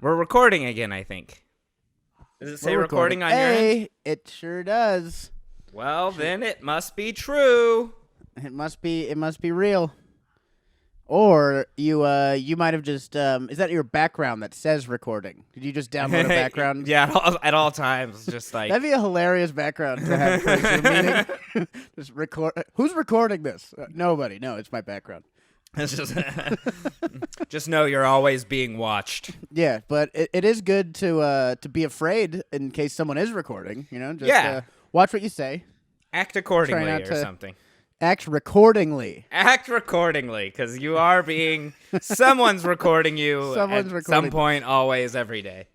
We're recording again, I think. Does it say recording on your end? It sure does. Well, then it must be true. It must be real. Or you might have just is that your background that says recording? Did you just download a background? Yeah, at all times, just like That'd be a hilarious background to have for a Zoom meeting. Just record. Who's recording this? Nobody. No, it's my background. it's just know you're always being watched. Yeah, but it is good to be afraid in case someone is recording. Just watch what you say. Act accordingly or something. Act recordingly. Act accordingly, because you are being. Someone's recording you. Some point, always, every day.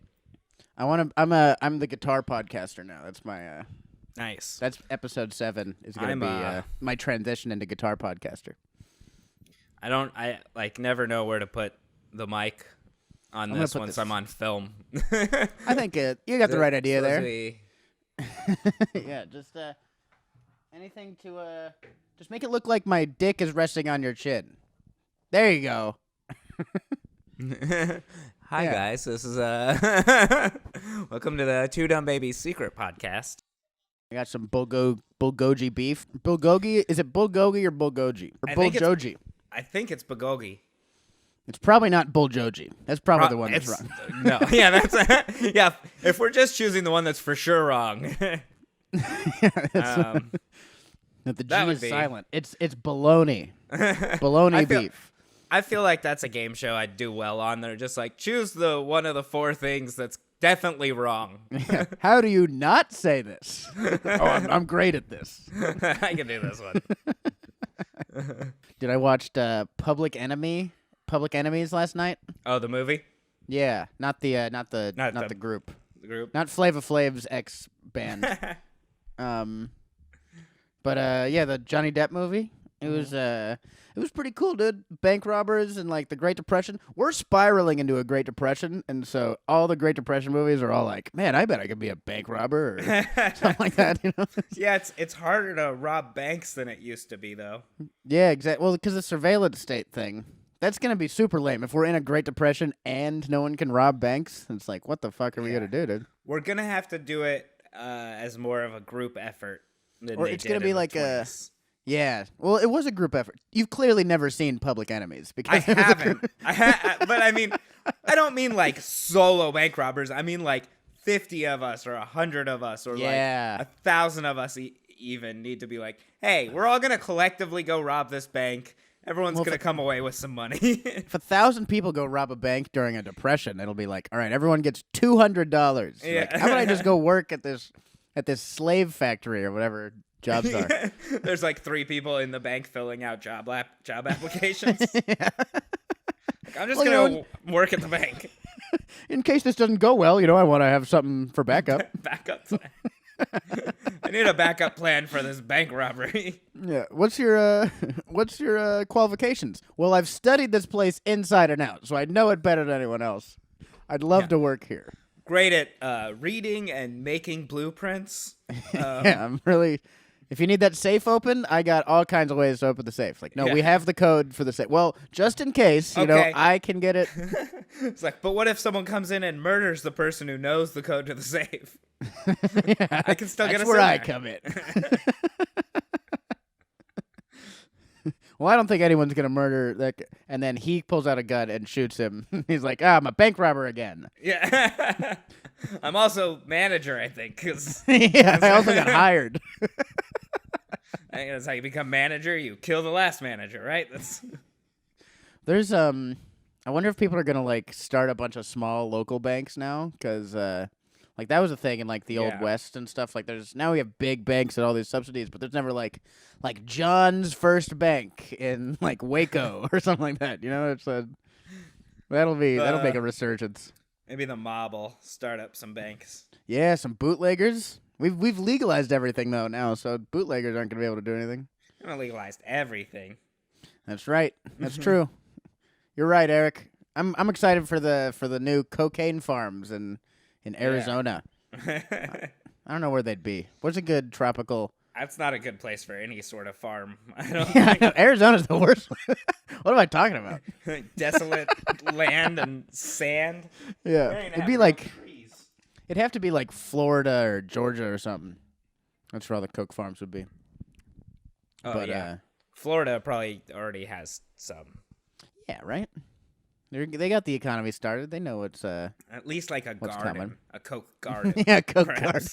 I'm the guitar podcaster now. That's my. Nice. That's episode 7 is going to be my transition into guitar podcaster. I never know where to put the mic on this once I'm on film. I think you got the right idea there. Yeah, just anything to just make it look like my dick is resting on your chin. There you go. Hi guys, this is welcome to the Two Dumb Babies Secret Podcast. I got some bulgogi beef. Bulgogi? Is it bulgogi or bulgogi? Or bulgogi? I think it's bulgogi. It's probably not bulgogi. That's probably the one that's wrong. No, yeah, yeah. If we're just choosing the one that's for sure wrong. The G is silent. It's bologna. Bologna beef. I feel like that's a game show I'd do well on. They're just like, choose the one of the 4 things that's definitely wrong. Yeah. How do you not say this? I'm great at this. I can do this one. Did I watch Public Enemies last night? Oh, the movie? Yeah, not the group. The group. Not Flava Flav's ex band. But the Johnny Depp movie. It was pretty cool, dude. Bank robbers and like the Great Depression. We're spiraling into a Great Depression, and so all the Great Depression movies are all like, man, I bet I could be a bank robber or something like that. Yeah, it's harder to rob banks than it used to be, though. Yeah, exactly. Well, because the surveillance state thing. That's going to be super lame. If we're in a Great Depression and no one can rob banks, it's like, what the fuck are we going to do, dude? We're going to have to do it as more of a group effort than or it's going to be like 20s. Yeah. Well, it was a group effort. You've clearly never seen Public Enemies. Because I haven't. But I mean, I don't mean like solo bank robbers. I mean like 50 of us or 100 of us or like 1,000 of us even need to be like, hey, we're all going to collectively go rob this bank. Everyone's going to come away with some money. If 1,000 people go rob a bank during a depression, it'll be like, all right, everyone gets $200. Yeah. Like, how about I just go work at this slave factory or whatever jobs are? There's like 3 people in the bank filling out job applications. Yeah. I'm just going to work at the bank. In case this doesn't go well, I want to have something for backup. Backup plan. I need a backup plan for this bank robbery. Yeah. What's your qualifications? Well, I've studied this place inside and out, so I know it better than anyone else. I'd love to work here. Great at reading and making blueprints. Yeah, I'm really... If you need that safe open, I got all kinds of ways to open the safe. Like, no, we have the code for the safe. Well, just in case, I can get it. It's like, but what if someone comes in and murders the person who knows the code to the safe? Yeah, I can still get us That's where I come in. Well, I don't think anyone's going to murder that. And then he pulls out a gun and shoots him. He's like, I'm a bank robber again. Yeah. I'm also manager, I think. I also got hired. I think that's how you become manager. You kill the last manager, right? There's I wonder if people are going to like start a bunch of small local banks now because like that was a thing in like the Old West and stuff. Like now we have big banks and all these subsidies, but there's never like John's First Bank in like Waco or something like that. It's that'll make a resurgence. Maybe the mob will start up some banks. Yeah, some bootleggers. We've legalized everything though now, so bootleggers aren't gonna be able to do anything. We haven't legalized everything. That's right. That's true. You're right, Eric. I'm excited for the new cocaine farms in Arizona. I don't know where they'd be. What's a good tropical That's not a good place for any sort of farm. I don't Yeah, I know. Arizona's the worst. What am I talking about? Desolate land and sand. Yeah, it'd be like it'd have to be like Florida or Georgia or something. That's where all the Coke farms would be. Oh, but yeah. Florida probably already has some. Yeah, right. They got the economy started. They know what's at least like a garden, coming. A Coke garden. Yeah, Coke garden.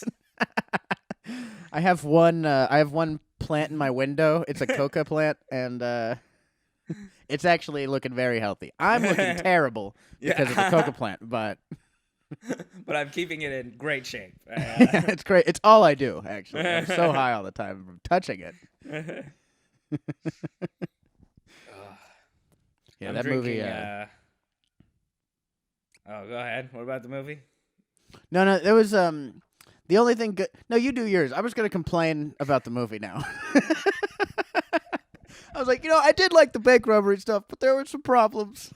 I have one plant in my window. It's a coca plant, and it's actually looking very healthy. I'm looking terrible because it's a coca plant, but I'm keeping it in great shape. Yeah, it's great. It's all I do, actually. I'm so high all the time from touching it. Yeah, I'm that drinking, movie. Oh, go ahead. What about the movie? No, it was the only thing good. No, you do yours. I was gonna complain about the movie now. I was like, I did like the bank robbery stuff, but there were some problems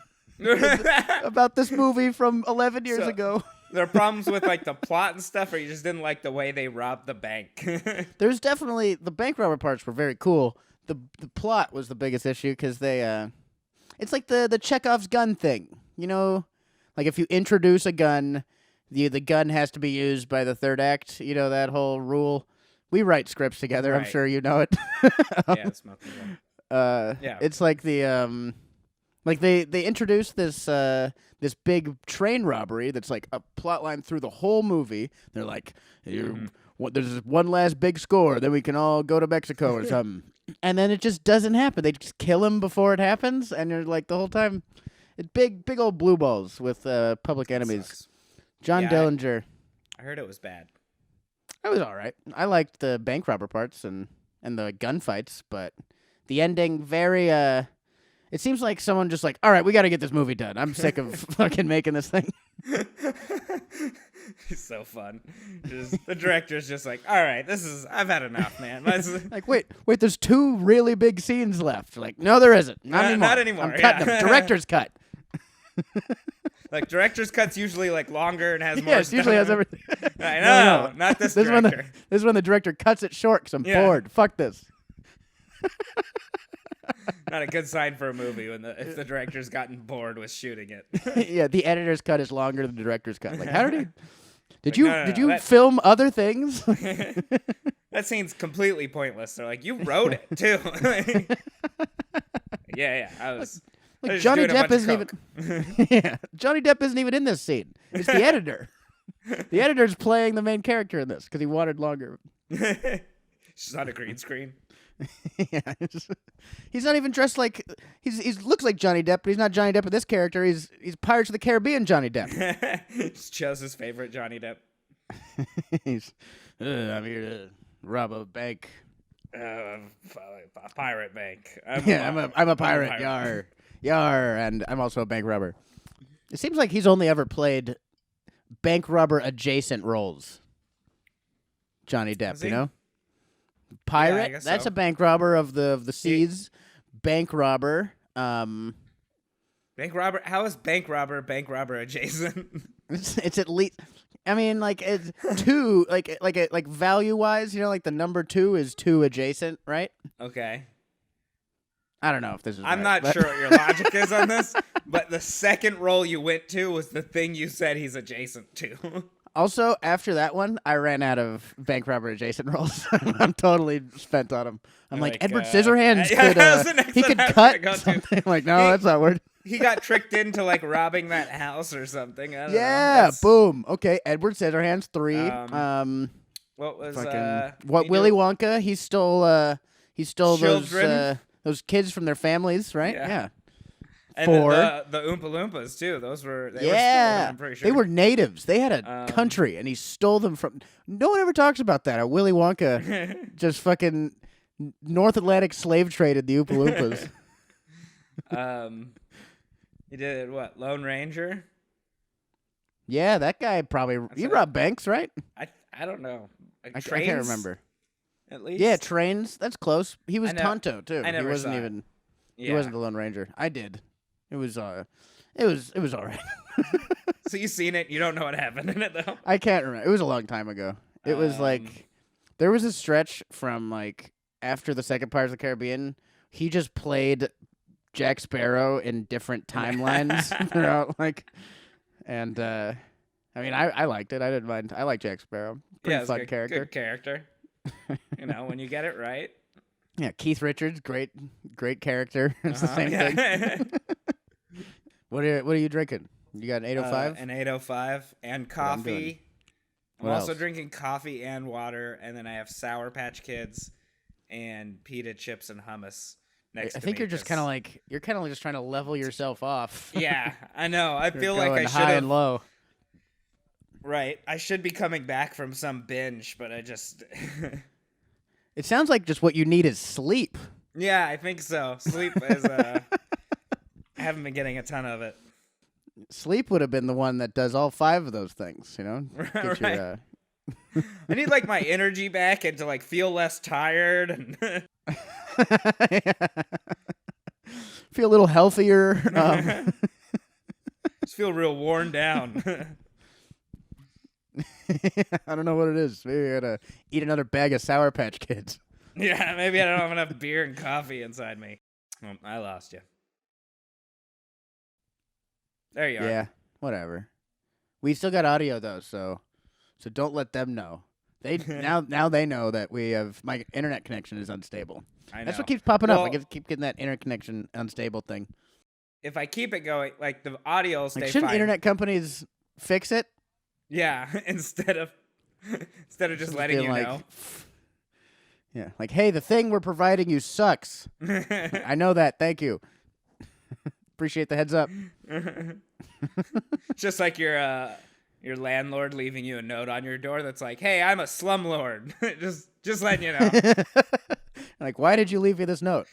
about this movie from 11 years ago. There are problems with like the plot and stuff, or you just didn't like the way they robbed the bank? There's definitely the bank robber parts were very cool. The plot was the biggest issue because they it's like the Chekhov's gun thing, like if you introduce a gun, the gun has to be used by the third act. That whole rule. We write scripts together. Right. I'm sure you know it. Yeah, smoking gun. Yeah, it's like the like they introduced this this big train robbery that's like a plot line through the whole movie. They're like, there's one last big score, then we can all go to Mexico or something. And then it just doesn't happen. They just kill him before it happens, and you're like the whole time, it's big old blue balls with Public Enemies. John Dillinger. I heard it was bad. It was all right. I liked the bank robber parts and the gunfights, but the ending very. It seems like someone just like, all right, we got to get this movie done. I'm sick of fucking making this thing. It's so fun. The director's just like, all right, I've had enough, man. Like, wait, there's 2 really big scenes left. Like, no, there isn't. Not anymore. Not anymore. I'm cutting them. Director's cut. Like, director's cut's usually like longer and has more stuff. Usually has everything. I know. No. Not this director. This is when the director cuts it short because I'm bored. Fuck this. Not a good sign for a movie if the director's gotten bored with shooting it. Yeah, the editor's cut is longer than the director's cut. Like, how did you film other things? That scene's completely pointless. They're like, you wrote it too. Yeah. I was Johnny Depp isn't even. Yeah, Johnny Depp isn't even in this scene. It's the editor. The editor's playing the main character in this because he wanted longer. She's on a green screen. Yeah, he's not even dressed like he looks like Johnny Depp, but he's not Johnny Depp with this character. He's Pirates of the Caribbean Johnny Depp. It's Joe's favorite Johnny Depp. I'm here to rob a bank. A pirate bank. I'm a pirate. Yar, and I'm also a bank robber. It seems like he's only ever played bank robber adjacent roles. Johnny Depp, Pirate, yeah, that's so. A bank robber of the seas. Bank robber. Bank robber. How is bank robber adjacent? It's at least. I mean, like it's 2. Like value wise, like the number 2 is 2 adjacent, right? Okay. I don't know if this is. I'm right, not sure what your logic is on this, but the second role you went to was the thing you said he's adjacent to. Also, after that one, I ran out of bank robber adjacent roles. I'm totally spent on him. I'm like Edward Scissorhands could cut something. Like, no, that's not word. He got tricked into like robbing that house or something. I don't know. Boom. Okay, Edward Scissorhands 3. What was Willy Wonka? He stole children? those kids from their families, right? Yeah. And 4. The Oompa Loompas too. Those were stolen, I'm pretty sure. They were natives. They had a country, and he stole them from. No one ever talks about that. Willy Wonka just fucking North Atlantic slave traded the Oompa Loompas. He did what? Lone Ranger. Yeah, that guy probably he robbed banks, right? I don't know. I can't remember. At least. Yeah, trains. That's close. He was Tonto too. He wasn't even. He wasn't the Lone Ranger. I did. It was all right. So you seen it? You don't know what happened in it though. I can't remember. It was a long time ago. It was like There was a stretch from like after the second Pirates of the Caribbean, he just played Jack Sparrow in different timelines throughout, like, and I mean, I liked it. I didn't mind. I like Jack Sparrow. Pretty fun character. Good character. When you get it right. Yeah, Keith Richards, great character. It's the same thing. What are you drinking? You got an 805? An 805 and coffee. I'm What also else? drinking coffee and water, and then I have Sour Patch Kids and pita chips and hummus next to me. I think you're just kind of like just trying to level yourself off. Yeah, I know. I feel You're like I going should high have. and low. Right. I should be coming back from some binge, but I just. It sounds like just what you need is sleep. Yeah, I think so. Sleep is. I haven't been getting a ton of it. Sleep would have been the one that does all 5 of those things, you know? Get Right. your, I need like my energy back and to like feel less tired and feel a little healthier. just feel real worn down. I don't know what it is. Maybe I gotta eat another bag of Sour Patch Kids. Yeah, maybe I don't have enough beer and coffee inside me. I lost you. There you are. Yeah, whatever. We still got audio though, so don't let them know. They now they know that my internet connection is unstable. I know. That's what keeps popping up. Well, I keep getting that interconnection unstable thing. If I keep it going, like the audio will stay Like, shouldn't fine. internet companies fix it? Yeah, instead of just letting you know. Yeah, like, hey, the thing we're providing you sucks. I know that. Thank you. Appreciate the heads up. Just like your landlord leaving you a note on your door that's like, "Hey, I'm a slumlord." just letting you know. Like, why did you leave me this note?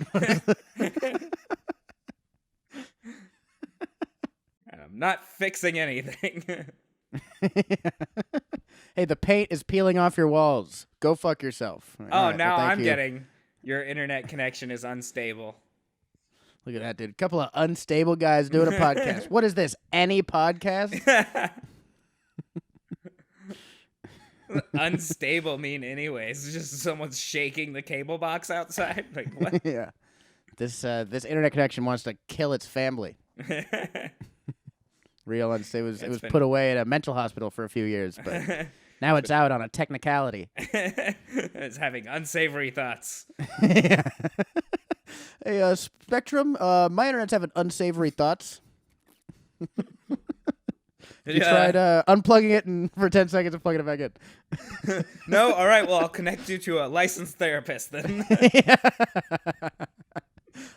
I'm not fixing anything. Hey, the paint is peeling off your walls. Go fuck yourself. Oh, All right, now well, thank I'm you. getting your internet connection is unstable. Look at that, dude. A couple of unstable guys doing a podcast. What is this? Any podcast? Unstable mean anyways. It's just someone's shaking the cable box outside. Like what? Yeah. This internet connection wants to kill its family. Real unstable. It was put away at a mental hospital for a few years, but now it's out on a technicality. It's having unsavory thoughts. Yeah. Hey, Spectrum, my internet's having unsavory thoughts. You tried unplugging it and for 10 seconds and plugging it back in. No? All right, well, I'll connect you to a licensed therapist then.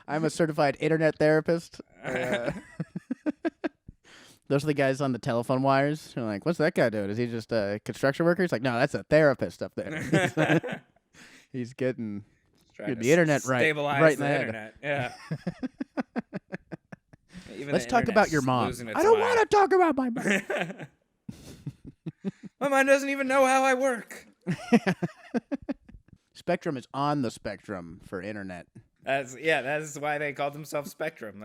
I'm a certified internet therapist. Those are the guys on the telephone wires. They're like, what's that guy doing? Is he just a construction worker? He's like, no, that's a therapist up there. He's getting the internet right in the head. Internet. Yeah. Let's talk about your mom. I don't want to talk about my mom. My mom doesn't even know how I work. Spectrum is on the spectrum for internet. That's why they called themselves Spectrum.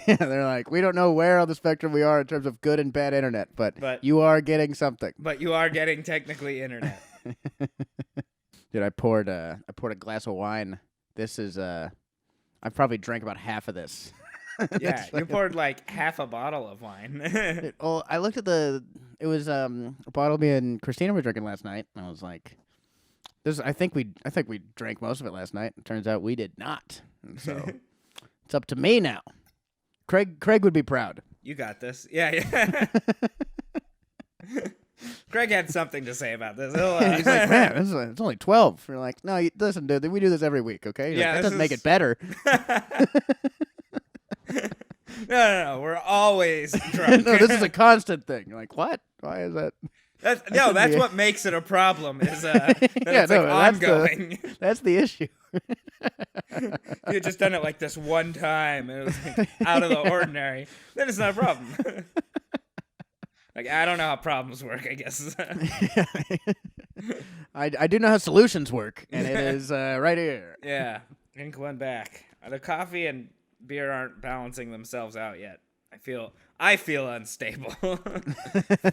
Yeah, they're like, we don't know where on the spectrum we are in terms of good and bad internet, but you are getting something. But you are getting technically internet. Dude, I poured a glass of wine. This is I probably drank about half of this. Yeah, you poured like half a bottle of wine. Oh, I looked at it was a bottle me and Christina were drinking last night, and I was like, I think we drank most of it last night. It turns out we did not. And so it's up to me now. Craig would be proud. You got this. Yeah. Craig had something to say about this. He's like, man, it's only 12. We're like, no, listen, dude, we do this every week, okay? He's like, that doesn't make it better. No, we're always drunk. No, this is a constant thing. You're like, what? Why is that? That's what makes it a problem. Is it's ongoing. That's the issue. You had just done it like this one time. It was like out of the ordinary. Then it's not a problem. Like, I don't know how problems work, I guess. I do know how solutions work, and it is right here. Yeah, drink one back. The coffee and beer aren't balancing themselves out yet. I feel unstable.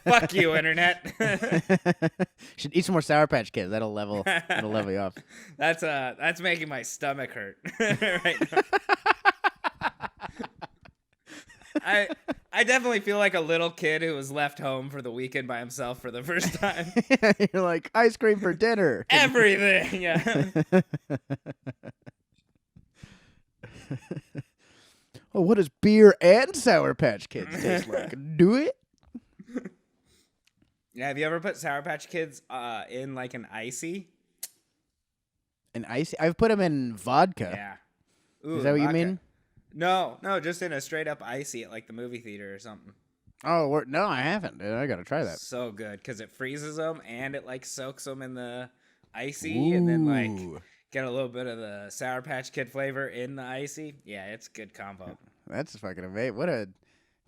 Fuck you, internet. Should eat some more Sour Patch Kids. That'll level you off. That's making my stomach hurt right now. I definitely feel like a little kid who was left home for the weekend by himself for the first time. You're like, ice cream for dinner. Everything, yeah. Oh, what does beer and Sour Patch Kids taste like? Do it? Yeah, have you ever put Sour Patch Kids in like an icy? An icy? I've put them in vodka. Yeah. Ooh, is that what vodka. you mean? No, just in a straight up icy at like the movie theater or something. Oh, no, I haven't. Dude. I gotta try that. So good because it freezes them and it like soaks them in the icy, and then like get a little bit of the Sour Patch Kid flavor in the icy. Yeah, it's a good combo. That's fucking amazing.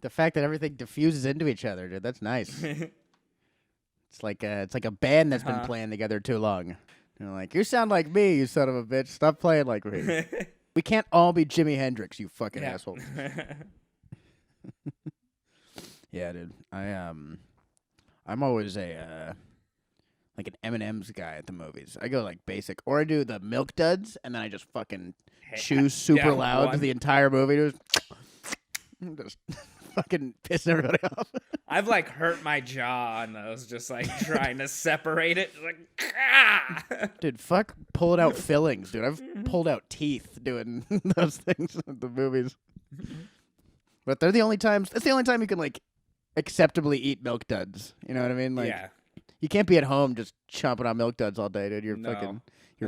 The fact that everything diffuses into each other, dude. That's nice. It's like a band that's been playing together too long. They're like, you sound like me, you son of a bitch. Stop playing like me. We can't all be Jimi Hendrix, you fucking assholes. Yeah, dude. I'm always a like an M&M's guy at the movies. I go like basic, or I do the Milk Duds, and then I just fucking chew super loud the entire movie. Just fucking pissing everybody off. I've like hurt my jaw on those, just like trying to separate it. Like, ah! Dude, fuck pulling out fillings, dude. I've pulled out teeth doing those things at the movies. But they're the only times. That's the only time you can like acceptably eat Milk Duds. You know what I mean? Like, yeah. You can't be at home just chomping on Milk Duds all day, dude. Your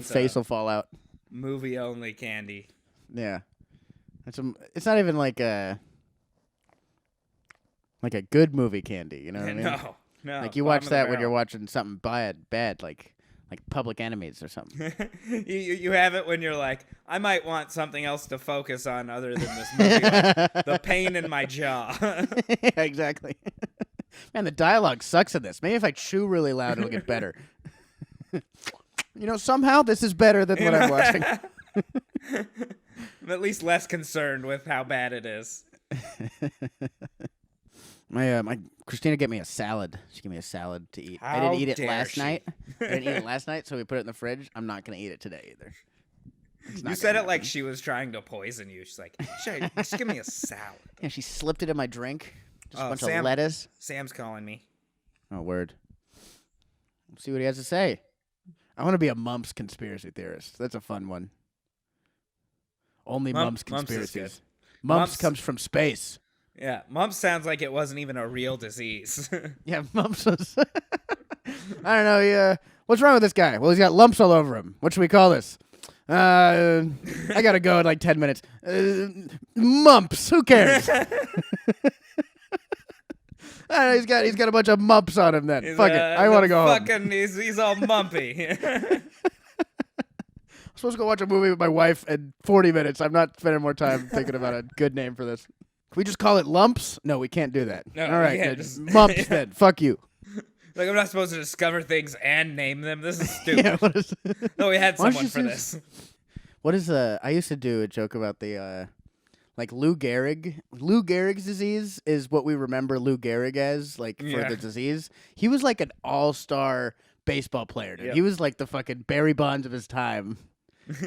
face will fall out. Movie only candy. Yeah, it's not even like a good movie candy. You know what I mean? No. Like you watch that when you're watching something bad, like Public Enemies or something. you have it when you're like, I might want something else to focus on other than this movie. Like, the pain in my jaw. Yeah, exactly. Man, the dialogue sucks in this. Maybe if I chew really loud, it'll get better. You know, somehow this is better than what I'm watching. I'm at least less concerned with how bad it is. My Christina gave me a salad. She gave me a salad to eat. I didn't eat it last night. I didn't eat it last night, so we put it in the fridge. I'm not gonna eat it today either. You said it like she was trying to poison you. She's like, just give me a salad. Yeah, she slipped it in my drink. Just a bunch of lettuce. Sam's calling me. Oh, word. Let's see what he has to say. I want to be a Mumps conspiracy theorist. That's a fun one. Only Mumps conspiracies. Mumps comes from space. Yeah, mumps sounds like it wasn't even a real disease. Yeah, mumps was... I don't know. What's wrong with this guy? Well, he's got lumps all over him. What should we call this? I gotta go in like 10 minutes. Mumps. Who cares? I don't know, he's got a bunch of mumps on him then. Fuck it. I want to go home. He's all mumpy. I'm supposed to go watch a movie with my wife in 40 minutes. I'm not spending more time thinking about a good name for this. Can we just call it lumps? No, we can't do that. No, all right, mumps then. Fuck you. Like, I'm not supposed to discover things and name them. This is stupid. Yeah, no, we had someone for this. What is I used to do a joke about the like Lou Gehrig. Lou Gehrig's disease is what we remember Lou Gehrig as, like for the disease. He was like an all-star baseball player, dude. Yep. He was like the fucking Barry Bonds of his time.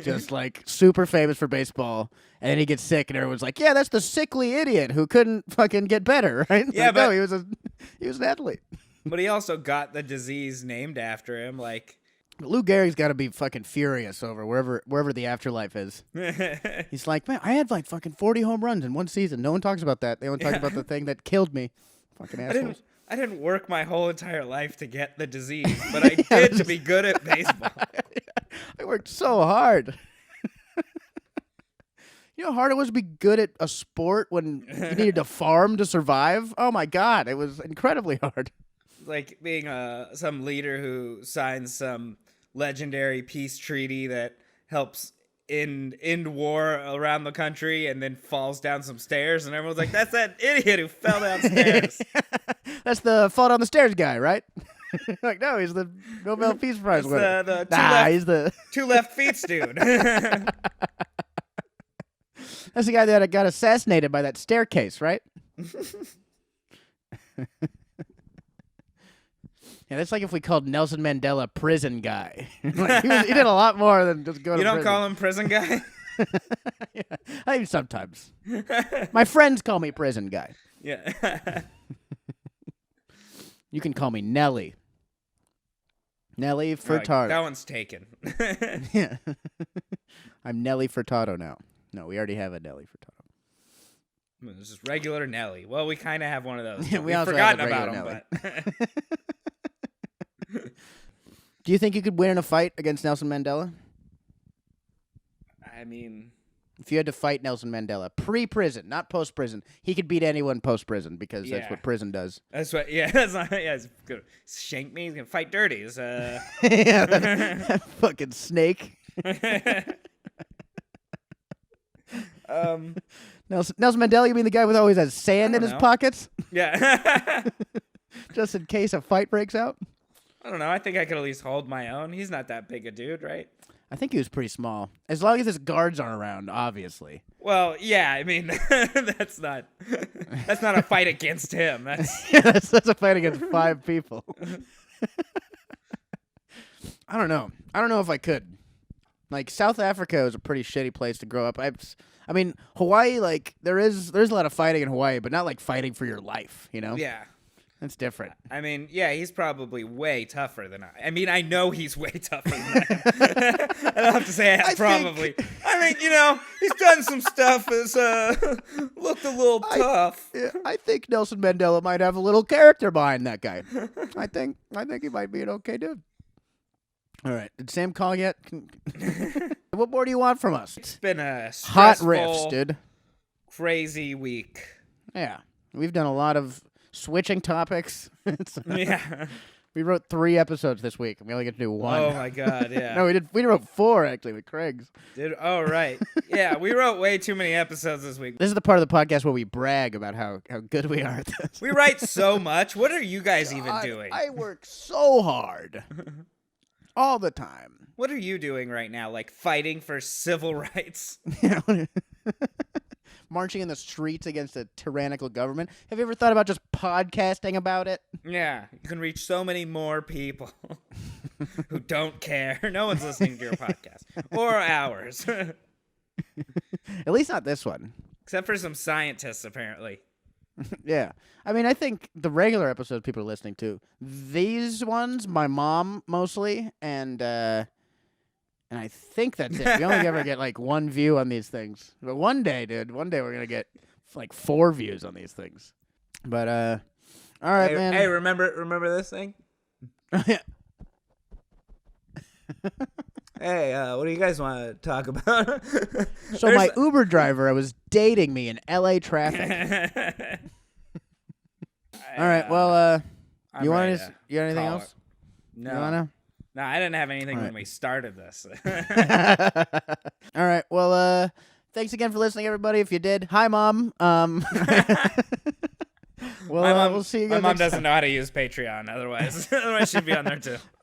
Just like super famous for baseball, and then he gets sick, and everyone's like, "Yeah, that's the sickly idiot who couldn't fucking get better, right?" Yeah, like, but no, he was an athlete. But he also got the disease named after him. Like, Lou Gehrig's got to be fucking furious over wherever the afterlife is. He's like, man, I had like fucking 40 home runs in one season. No one talks about that. They only talk about the thing that killed me. Fucking assholes. I didn't work my whole entire life to get the disease, but I did to be good at baseball. I worked so hard. You know how hard it was to be good at a sport when you needed to farm to survive? Oh, my God. It was incredibly hard. Like being some leader who signs some legendary peace treaty that helps end war around the country and then falls down some stairs, and everyone's like, that's that idiot who fell downstairs. That's the fall down the stairs guy, right? Like, no, he's the Nobel Peace Prize winner. He's the two left feet dude. That's the guy that got assassinated by that staircase, right? Yeah, that's like if we called Nelson Mandela prison guy. Like, he did a lot more than just go to prison. You don't call him prison guy? Yeah, I mean, sometimes. My friends call me prison guy. Yeah. You can call me Nelly. Nelly Furtado. That one's taken. Yeah. I'm Nelly Furtado now. No, we already have a Nelly Furtado. This is regular Nelly. Well, we kind of have one of those. Yeah, We've forgotten about him. But Do you think you could win in a fight against Nelson Mandela? I mean, if you had to fight Nelson Mandela pre-prison, not post-prison, he could beat anyone post-prison because that's what prison does. That's what. Yeah, that's not. Yeah, he's gonna shank me. He's gonna fight dirty. Yeah, that fucking snake. Nelson Mandela, you mean the guy with always has sand in his pockets? Yeah. Just in case a fight breaks out? I don't know. I think I could at least hold my own. He's not that big a dude, right? I think he was pretty small. As long as his guards aren't around, obviously. Well, yeah, I mean, that's not a fight against him. That's a fight against 5 people. I don't know. I don't know if I could. Like, South Africa is a pretty shitty place to grow up. I mean, Hawaii, like, there's a lot of fighting in Hawaii, but not like fighting for your life, you know? Yeah. That's different. I mean, yeah, he's probably way tougher than I mean, I know he's way tougher than I am. I don't have to say probably. I mean, you know, he's done some stuff that's looked a little tough. I think Nelson Mandela might have a little character behind that guy. I think he might be an okay dude. All right. Did Sam call yet? What more do you want from us? It's been a hot stressful, riffs, dude. Crazy week. Yeah. We've done a lot of switching topics. Yeah. We wrote 3 episodes this week, and we only get to do 1. Oh, my God, yeah. No, we wrote 4, actually, with Craig's. Oh, right. Yeah, we wrote way too many episodes this week. This is the part of the podcast where we brag about how good we are at this. We write so much. What are you guys even doing? I work so hard. All the time. What are you doing right now? Like fighting for civil rights? Marching in the streets against a tyrannical government. Have you ever thought about just podcasting about it? Yeah, you can reach so many more people who don't care. No one's listening to your podcast or ours. At least not this one. Except for some scientists, apparently. Yeah. I mean, I think the regular episodes people are listening to, these ones, my mom mostly, and I think that's it. We only ever get like 1 view on these things. But one day, dude, we're going to get like 4 views on these things. But, all right, man. Hey, remember this thing? Yeah. Hey, what do you guys want to talk about? So my Uber driver was dating me in LA traffic. All right, well, you got anything else? No. You wanna? No, I didn't have anything when we started this. All right, well, thanks again for listening, everybody. If you did, hi, Mom. Well, we'll see you guys. My mom doesn't know how to use Patreon. Otherwise she'd be on there too.